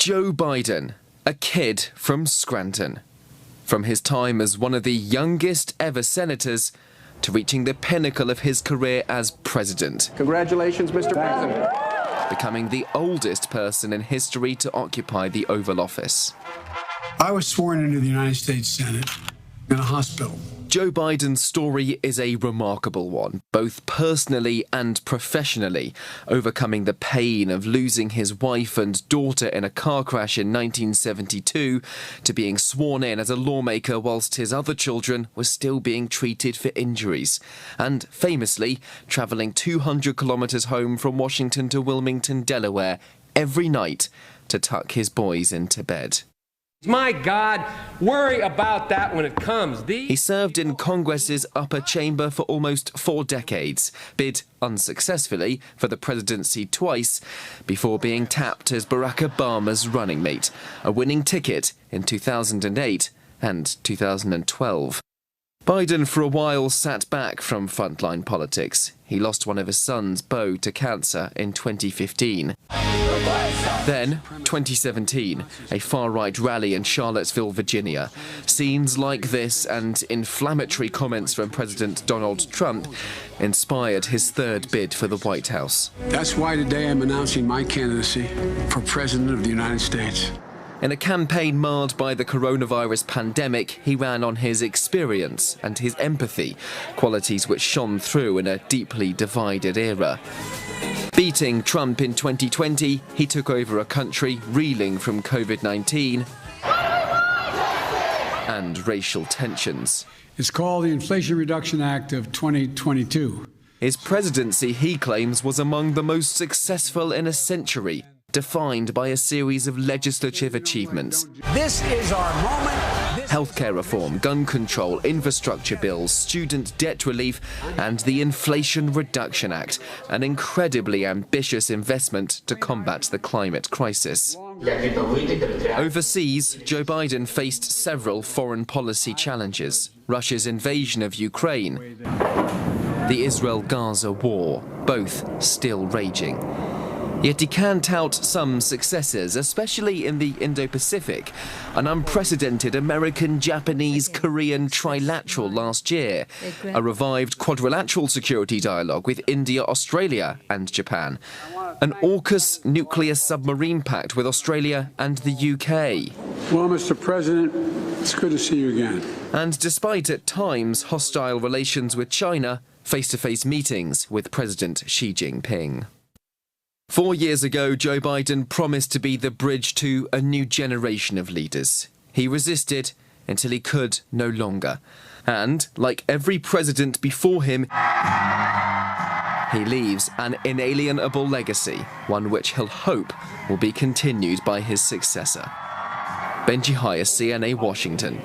Joe Biden, a kid from Scranton. From his time as one of the youngest ever senators to reaching the pinnacle of his career as president. Congratulations, Mr. President. Becoming the oldest person in history to occupy the Oval Office. I was sworn into the United States Senate in a hospital. Joe Biden's story is a remarkable one, both personally and professionally, overcoming the pain of losing his wife and daughter in a car crash in 1972 to being sworn in as a lawmaker whilst his other children were still being treated for injuries, and famously travelling 200 kilometres home from Washington to Wilmington, Delaware, every night to tuck his boys into bed. My God, worry about that when it comes. He served in Congress's upper chamber for almost 4 decades, bid unsuccessfully for the presidency twice, before being tapped as Barack Obama's running mate, a winning ticket in 2008 and 2012. Biden for a while sat back from frontline politics. He lost one of his sons, Beau, to cancer in 2015. Then, 2017, a far-right rally in Charlottesville, Virginia. Scenes like this and inflammatory comments from President Donald Trump inspired his third bid for the White House. That's why today I'm announcing my candidacy for President of the United States. In a campaign marred by the coronavirus pandemic, he ran on his experience and his empathy, qualities which shone through in a deeply divided era. Beating Trump in 2020, he took over a country reeling from COVID-19 and racial tensions. It's called the Inflation Reduction Act of 2022. His presidency, he claims, was among the most successful in a century, defined by a series of legislative achievements. This is our moment. Healthcare reform, gun control, infrastructure bills, student debt relief, and the Inflation Reduction Act, an incredibly ambitious investment to combat the climate crisis. Overseas, Joe Biden faced several foreign policy challenges. Russia's invasion of Ukraine, the Israel-Gaza war, both still raging. Yet he can tout some successes, especially in the Indo-Pacific. An unprecedented American-Japanese-Korean trilateral last year. A revived quadrilateral security dialogue with India, Australia and Japan. An AUKUS nuclear submarine pact with Australia and the UK. Well, Mr. President, it's good to see you again. And despite at times hostile relations with China, face-to-face meetings with President Xi Jinping. 4 years ago, Joe Biden promised to be the bridge to a new generation of leaders. He resisted until he could no longer. And, like every president before him, he leaves an inalienable legacy, one which he'll hope will be continued by his successor. Benji, Hyer, CNA, Washington.